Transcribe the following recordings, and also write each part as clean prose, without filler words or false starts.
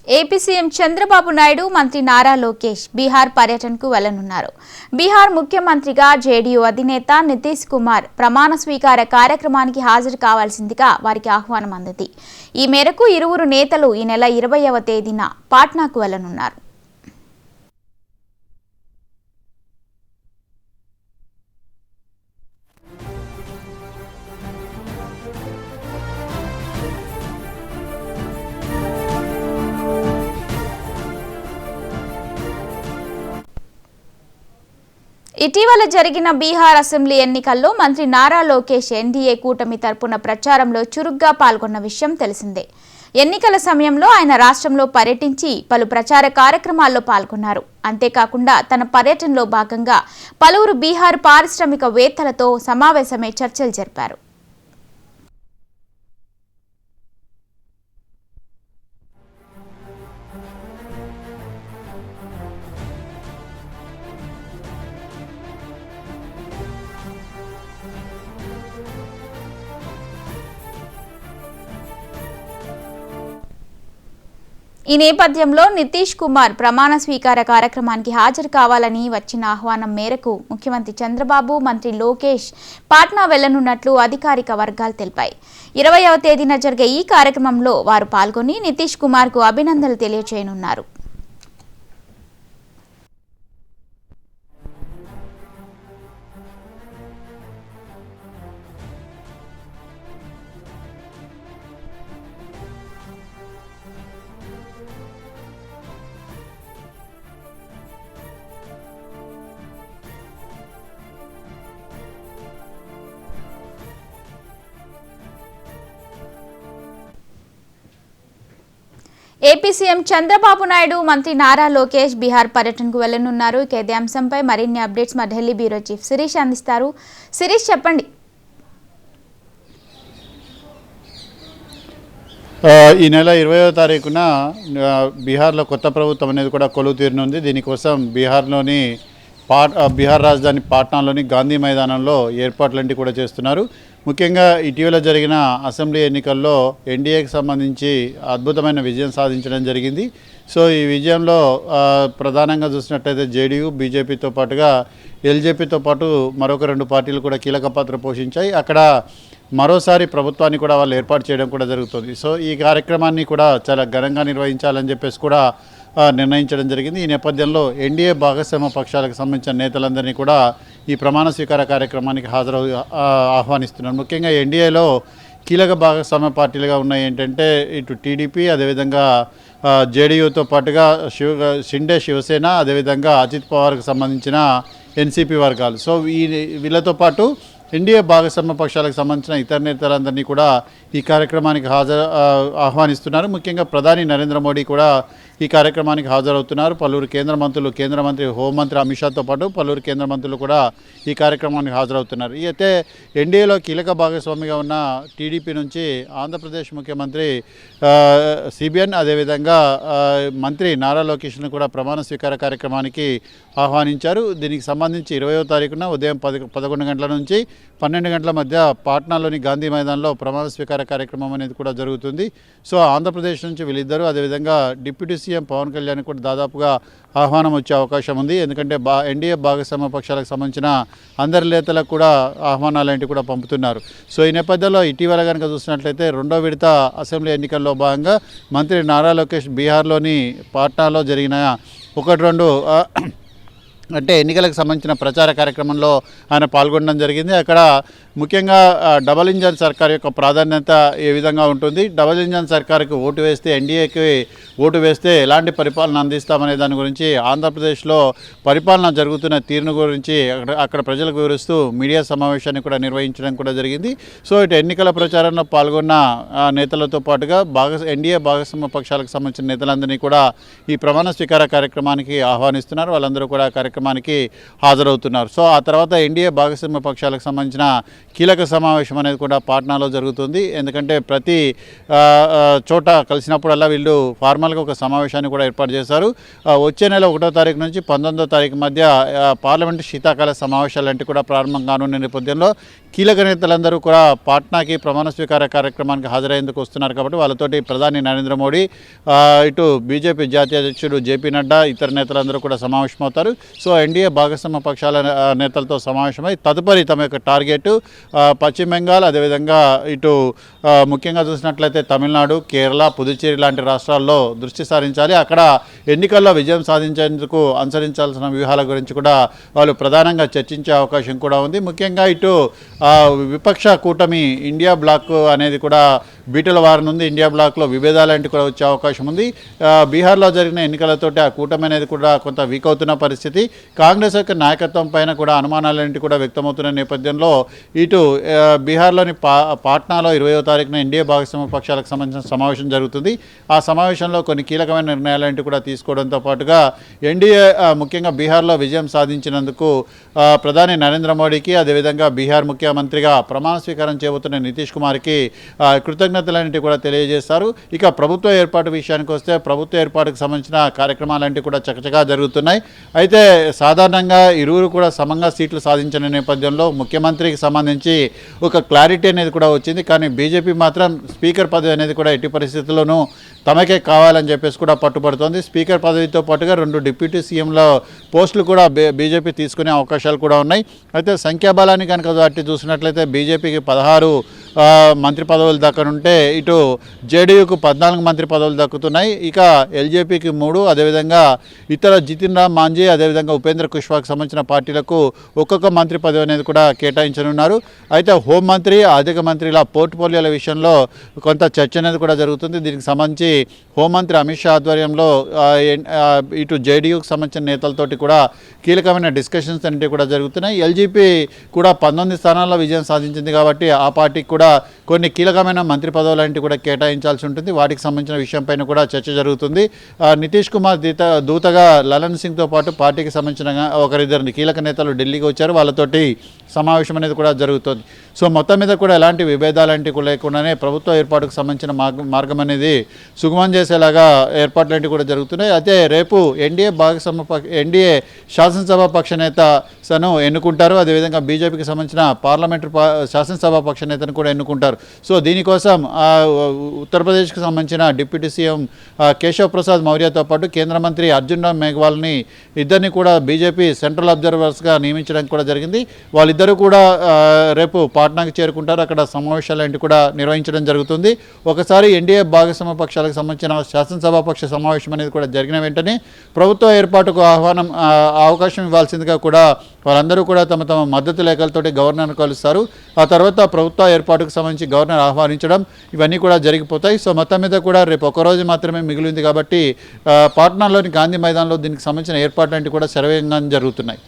AP CM Chandrababu Naidu మంత్రి నారా లోకేష్ బీహార్ పర్యటనకు వెళ్లనున్నారు. బీహార్ ముఖ్యమంత్రిగా జేడీయూ అధినేత నితీష్ కుమార్ ప్రమాణ స్వీకార కార్యక్రమానికి హాజరు కావాల్సిందిగా వారికి ఆహ్వానం అందింది. ఈ మేరకు ఇరువురు నేతలు ఈ నెల 20వ తేదీన పాట్నాకు వెళ్లనున్నారు. ఇటీవల జరిగిన బీహార్ అసెంబ్లీ ఎన్నికల్లో మంత్రి నారా లోకేష్ ఎన్డీఏ కూటమి తరపున ప్రచారంలో చురుగ్గా పాల్గొన్న విషయం తెలిసిందే. ఎన్నికల సమయంలో ఆయన రాష్ట్రంలో పర్యటించి పలు ప్రచార కార్యక్రమాల్లో పాల్గొన్నారు. అంతేకాకుండా తన పర్యటనలో భాగంగా పలువురు బీహార్ పారిశ్రామికవేత్తలతో సమావేశమై చర్చలు జరిపారు. ఈ నేపథ్యంలో నితీష్ కుమార్ ప్రమాణ స్వీకార కార్యక్రమానికి హాజరు కావాలని వచ్చిన ఆహ్వానం మేరకు ముఖ్యమంత్రి చంద్రబాబు, మంత్రి లోకేష్ పాట్నా వెళ్లనున్నట్లు అధికారిక వర్గాలు తెలిపాయి. 20వ తేదీన జరిగే ఈ కార్యక్రమంలో వారు పాల్గొని నితీష్ కుమార్కు అభినందనలు తెలియజేయనున్నారు. ఏపీ సీఎం చంద్రబాబు నాయుడు, మంత్రి నారా లోకేష్ బీహార్ పర్యటనకు వెళ్లనున్నారు. ఇదే అంశంపై మరిన్ని అప్డేట్స్ మా ఢిల్లీ బ్యూరో చీఫ్ శిరీష్ అందిస్తారు. శిరీష్, చెప్పండి. ఈ నెల 20వ తారీఖున బీహార్లో కొత్త ప్రభుత్వం అనేది కూడా కొలువు తీరనుంది. దీనికోసం బీహార్ రాజధాని పాట్నాలోని గాంధీ మైదానంలో ఏర్పాట్లన్నీ కూడా చేస్తున్నారు. ముఖ్యంగా ఇటీవల జరిగిన అసెంబ్లీ ఎన్నికల్లో ఎన్డీఏకి సంబంధించి అద్భుతమైన విజయం సాధించడం జరిగింది. సో ఈ విజయంలో ప్రధానంగా చూసినట్టయితే జేడీయూ, బీజేపీతో పాటుగా ఎల్జేపీతో పాటు మరొక 2 పార్టీలు కూడా కీలక పాత్ర పోషించాయి. అక్కడ మరోసారి ప్రభుత్వాన్ని కూడా వాళ్ళు ఏర్పాటు చేయడం కూడా జరుగుతుంది. సో ఈ కార్యక్రమాన్ని కూడా చాలా ఘనంగా నిర్వహించాలని చెప్పేసి కూడా నిర్ణయించడం జరిగింది. ఈ నేపథ్యంలో ఎన్డీఏ భాగస్వామ్య పక్షాలకు సంబంధించిన నేతలందరినీ కూడా ఈ ప్రమాణ స్వీకార కార్యక్రమానికి ఆహ్వానిస్తున్నారు. ముఖ్యంగా ఎన్డీఏలో కీలక భాగస్వామ్య పార్టీలుగా ఉన్నాయి ఏంటంటే ఇటు టీడీపీ, అదేవిధంగా జేడీయూతో పాటుగా షిండే శివసేన, అదేవిధంగా అజిత్ పవార్కు సంబంధించిన ఎన్సీపీ వర్గాలు. సో వీళ్ళతో పాటు ఎన్డీఏ భాగస్వామ్య పక్షాలకు సంబంధించిన ఇతర నేతలందరినీ కూడా ఈ కార్యక్రమానికి ఆహ్వానిస్తున్నారు. ముఖ్యంగా ప్రధాని నరేంద్ర మోడీ కూడా ఈ కార్యక్రమానికి హాజరవుతున్నారు. పలువురు కేంద్ర మంత్రి హోంమంత్రి అమిత్ షాతో పాటు పలువురు కేంద్ర మంత్రులు కూడా ఈ కార్యక్రమానికి హాజరవుతున్నారు. అయితే ఎన్డీఏలో కీలక భాగస్వామిగా ఉన్న టీడీపీ నుంచి ఆంధ్రప్రదేశ్ ముఖ్యమంత్రి సిబిఎన్, అదేవిధంగా మంత్రి నారా లోకేష్ను కూడా ప్రమాణ స్వీకార కార్యక్రమానికి ఆహ్వానించారు. దీనికి సంబంధించి 20వ తారీఖున ఉదయం 11 గంటల నుంచి 12 గంటల మధ్య పాట్నాలోని గాంధీ మైదానంలో ప్రమాణ స్వీకార కార్యక్రమం అనేది కూడా జరుగుతుంది. సో ఆంధ్రప్రదేశ్ నుంచి వీళ్ళిద్దరూ, అదేవిధంగా డిప్యూటీ సీఎం పవన్ కళ్యాణ్ కూడా దాదాపుగా ఆహ్వానం వచ్చే అవకాశం ఉంది. ఎందుకంటే ఎన్డీఏ భాగస్వామ్య పక్షాలకు సంబంధించిన అందరి నేతలకు కూడా ఆహ్వానాలు ఏంటి కూడా పంపుతున్నారు. సో ఈ నేపథ్యంలో ఇటీవల కనుక చూసినట్లయితే 2వ విడత అసెంబ్లీ ఎన్నికల్లో భాగంగా మంత్రి నారా లోకేష్ బీహార్లోని పాట్నాలో జరిగిన 1-2 అంటే ఎన్నికలకు సంబంధించిన ప్రచార కార్యక్రమంలో ఆయన పాల్గొనడం జరిగింది. అక్కడ ముఖ్యంగా డబల్ ఇంజన్ సర్కార్ యొక్క ప్రాధాన్యత ఏ విధంగా ఉంటుంది, డబల్ ఇంజన్ సర్కార్కి ఓటు వేస్తే, ఎన్డీఏకి ఓటు వేస్తే ఎలాంటి పరిపాలన అందిస్తామనే దాని గురించి, ఆంధ్రప్రదేశ్లో పరిపాలన జరుగుతున్న తీరును గురించి అక్కడ ప్రజలకు వివరిస్తూ మీడియా సమావేశాన్ని కూడా నిర్వహించడం కూడా జరిగింది. సో ఇటు ఎన్నికల ప్రచారంలో పాల్గొన్న నేతలతో పాటుగా ఎన్డీఏ భాగస్వామ్య పక్షాలకు సంబంధించిన నేతలందరినీ కూడా ఈ ప్రమాణ స్వీకార కార్యక్రమానికి ఆహ్వానిస్తున్నారు. వాళ్ళందరూ కూడా కార్యక్రమానికి హాజరవుతున్నారు. సో ఆ తర్వాత ఎన్డీఏ భాగస్వామ్య పక్షాలకు సంబంధించిన కీలక సమావేశం అనేది కూడా పాట్నాలో జరుగుతుంది. ఎందుకంటే ప్రతి చోట కలిసినప్పుడల్లా వీళ్ళు ఫార్మల్గా ఒక సమావేశాన్ని కూడా ఏర్పాటు చేశారు. వచ్చే నెల 1వ తారీఖు నుంచి 19వ తారీఖు మధ్య పార్లమెంటు శీతాకాల సమావేశాలు అంటే కూడా ప్రారంభం కానున్న నేపథ్యంలో కీలక నేతలందరూ కూడా పాట్నాకి ప్రమాణ స్వీకార కార్యక్రమానికి హాజరయ్యేందుకు వస్తున్నారు. కాబట్టి వాళ్ళతోటి ప్రధాని నరేంద్ర మోడీ, ఇటు బీజేపీ జాతీయ అధ్యక్షుడు జేపీ నడ్డా, ఇతర నేతలందరూ కూడా సమావేశమవుతారు. సో ఎన్డీఏ భాగస్వామ్య పక్షాల నేతలతో సమావేశమై తదుపరి తమ యొక్క టార్గెట్ పశ్చిమ బెంగాల్, అదేవిధంగా ఇటు ముఖ్యంగా చూసినట్లయితే తమిళనాడు, కేరళ, పుదుచ్చేరి లాంటి రాష్ట్రాల్లో దృష్టి సారించాలి. అక్కడ ఎన్నికల్లో విజయం సాధించేందుకు అనుసరించాల్సిన వ్యూహాల గురించి కూడా వాళ్ళు ప్రధానంగా చర్చించే అవకాశం కూడా ఉంది. ముఖ్యంగా ఇటు విపక్ష కూటమి ఇండియా బ్లాక్ అనేది కూడా బీటల వారి నుండి ఇండియా బ్లాక్లో విభేదాలంటి కూడా వచ్చే అవకాశం ఉంది. బీహార్లో జరిగిన ఎన్నికలతోటి ఆ కూటమి అనేది కూడా కొంత వీక్ అవుతున్న పరిస్థితి. కాంగ్రెస్ యొక్క నాయకత్వం పైన కూడా అనుమానాలంటి కూడా వ్యక్తమవుతున్న నేపథ్యంలో ఇటు బీహార్లోని పాట్నాలో 20వ తారీఖున ఎన్డీఏ భాగస్వామ్య పక్షాలకు సంబంధించిన సమావేశం జరుగుతుంది. ఆ సమావేశంలో కొన్ని కీలకమైన నిర్ణయాలంటి కూడా తీసుకోవడంతో పాటుగా ఎన్డీఏ ముఖ్యంగా బీహార్లో విజయం సాధించినందుకు ప్రధాని నరేంద్ర మోడీకి, అదేవిధంగా బీహార్ ముఖ్యమంత్రిగా ప్రమాణ స్వీకారం చేయబోతున్న నితీష్ కుమార్కి కృతజ్ఞతలన్నింటి కూడా తెలియజేస్తారు. ఇక ప్రభుత్వ ఏర్పాటు విషయానికి వస్తే ప్రభుత్వ ఏర్పాటుకు సంబంధించిన కార్యక్రమాలంటి కూడా చకచకా జరుగుతున్నాయి. అయితే సాధారణంగా ఇరువురు కూడా సమంగా సీట్లు సాధించిన నేపథ్యంలో ముఖ్యమంత్రికి సంబంధించి ఒక క్లారిటీ అనేది కూడా వచ్చింది. కానీ బీజేపీ మాత్రం స్పీకర్ పదవి అనేది కూడా ఎట్టి పరిస్థితుల్లోనూ తమకే కావాలని చెప్పేసి కూడా పట్టుబడుతోంది. స్పీకర్ పదవితో పాటుగా 2 డిప్యూటీ సీఎంల పోస్టులు కూడా బీజేపీ తీసుకునే అవకాశాలు కూడా ఉన్నాయి. అయితే సంఖ్యాబలాన్ని కనుక దాటి చూసినట్లయితే బీజేపీకి 16 మంత్రి పదవులు దక్కనుంటే ఇటు జేడీయూకు 14 మంత్రి పదవులు దక్కుతున్నాయి. ఇక ఎల్జేపీకి 3, అదేవిధంగా ఇతర జితిన్ రామ్ మాంజీ, అదేవిధంగా ఉపేంద్ర కుష్వాకు సంబంధించిన పార్టీలకు ఒక్కొక్క మంత్రి పదవి అనేది కూడా కేటాయించనున్నారు. అయితే హోంమంత్రి, ఆర్థిక మంత్రి ఇలా పోర్ట్ఫోలియోల విషయంలో కొంత చర్చ అనేది కూడా జరుగుతుంది. దీనికి సంబంధించి హోంమంత్రి అమిత్ షా ఆధ్వర్యంలో ఇటు జేడీయూకి సంబంధించిన నేతలతోటి కూడా కీలకమైన డిస్కషన్స్ అనేవి కూడా జరుగుతున్నాయి. ఎల్జీపీ కూడా 19 స్థానాల్లో విజయం సాధించింది కాబట్టి ఆ పార్టీకి కూడా కొన్ని కీలకమైన మంత్రి పదవులు కూడా కేటాయించాల్సి ఉంటుంది. వాటికి సంబంధించిన విషయంపైన కూడా చర్చ జరుగుతుంది. నితీష్ కుమార్ దూతగా లలన్ సింగ్తో పాటు పార్టీకి సంబంధించిన ఒకరిద్దరు కీలక నేతలు ఢిల్లీకి వచ్చారు. వాళ్ళతోటి సమావేశం అనేది కూడా జరుగుతుంది. సో మొత్తం మీద కూడా ఎలాంటి విభేదాలంటివి లేకుండానే ప్రభుత్వ ఏర్పాటుకు సంబంధించిన మార్గం అనేది సుగమం చేసేలాగా ఏర్పాట్లంటివి కూడా జరుగుతున్నాయి. అయితే రేపు ఎన్డీఏ శాసనసభ పక్ష నేతను ఎన్నుకుంటారు. అదేవిధంగా బీజేపీకి సంబంధించిన పార్లమెంటరీ శాసనసభ పక్ష నేతను కూడా ఎన్నుకుంటారు. సో దీనికోసం ఉత్తరప్రదేశ్కి సంబంధించిన డిప్యూటీ సీఎం కేశవ్ ప్రసాద్ మౌర్యతో పాటు కేంద్ర మంత్రి అర్జున్ రామ్ మేఘ్వాల్ని ఇద్దరిని కూడా బీజేపీ సెంట్రల్ అబ్జర్వర్స్గా నియమించడం కూడా జరిగింది. వాళ్ళిద్దరూ కూడా రేపు పాట్నాకి చేరుకుంటారు. అక్కడ సమావేశాలు కూడా నిర్వహించడం జరుగుతుంది. ఒకసారి ఎన్డీఏ భాగస్వామ్య పక్షాలకు సంబంధించిన శాసనసభ పక్ష సమావేశం అనేది కూడా జరిగిన వెంటనే ప్రభుత్వ ఏర్పాటుకు అవకాశం ఇవ్వాల్సిందిగా కూడా వాళ్ళందరూ కూడా తమ మద్దతు లేఖలతోటి గవర్నర్ను కలుస్తారు. ఆ తర్వాత ప్రభుత్వ ఏర్పాటుకు సంబంధించి గవర్నర్ ఆహ్వానించడం ఇవన్నీ కూడా జరిగిపోతాయి. సో మొత్తం మీద కూడా రేపు ఒకరోజు మాత్రమే మిగిలింది కాబట్టి పాట్నాలోని గాంధీ మైదానంలో దీనికి సంబంధించిన ఏర్పాట్లు కూడా శరవేగంగా జరుగుతున్నాయి.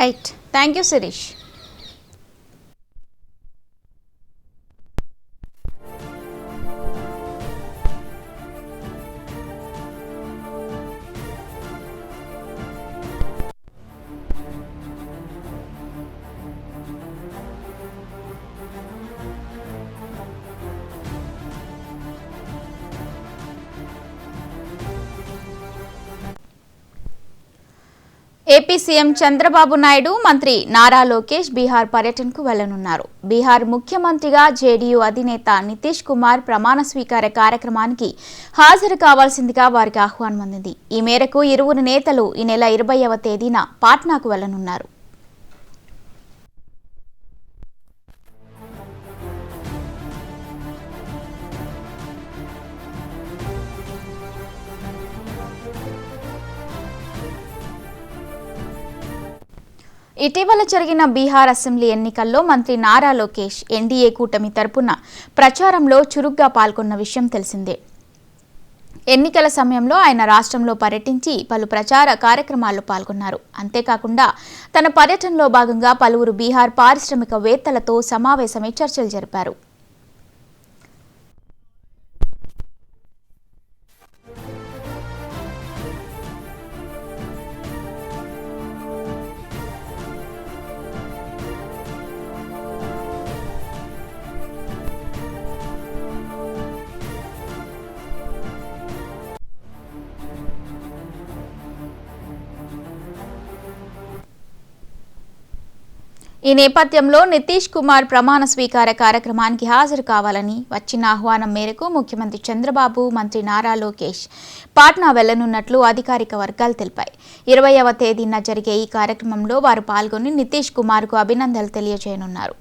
Right, thank you Shirish. AP CM Chandrababu Naidu, మంత్రి నారా లోకేష్ బీహార్ పర్యటనకు వెళ్లనున్నారు. బీహార్ ముఖ్యమంత్రిగా జేడీయూ అధినేత నితీష్ కుమార్ ప్రమాణ స్వీకార కార్యక్రమానికి హాజరు కావాల్సిందిగా వారికి ఆహ్వానం అందింది. ఈ మేరకు ఇరువురు నేతలు ఈ నెల 20వ తేదీన పాట్నాకు వెళ్లనున్నారు. ఇటీవల జరిగిన బీహార్ అసెంబ్లీ ఎన్నికల్లో మంత్రి నారా లోకేష్ ఎన్డీఏ కూటమి తరపున ప్రచారంలో చురుగ్గా పాల్గొన్న విషయం తెలిసిందే. ఎన్నికల సమయంలో ఆయన రాష్ట్రంలో పర్యటించి పలు ప్రచార కార్యక్రమాల్లో పాల్గొన్నారు. అంతేకాకుండా తన పర్యటనలో భాగంగా పలువురు బీహార్ పారిశ్రామికవేత్తలతో సమావేశమై చర్చలు జరిపారు. ఈ నేపథ్యంలో నితీష్ కుమార్ ప్రమాణ స్వీకార కార్యక్రమానికి హాజరు కావాలని వచ్చిన ఆహ్వానం మేరకు ముఖ్యమంత్రి చంద్రబాబు, మంత్రి నారా లోకేష్ పాట్నా వెళ్లనున్నట్లు అధికారిక వర్గాలు తెలిపాయి. 20వ తేదీన జరిగే ఈ కార్యక్రమంలో వారు పాల్గొని నితీష్ కుమార్కు అభినందనలు తెలియజేయనున్నారు.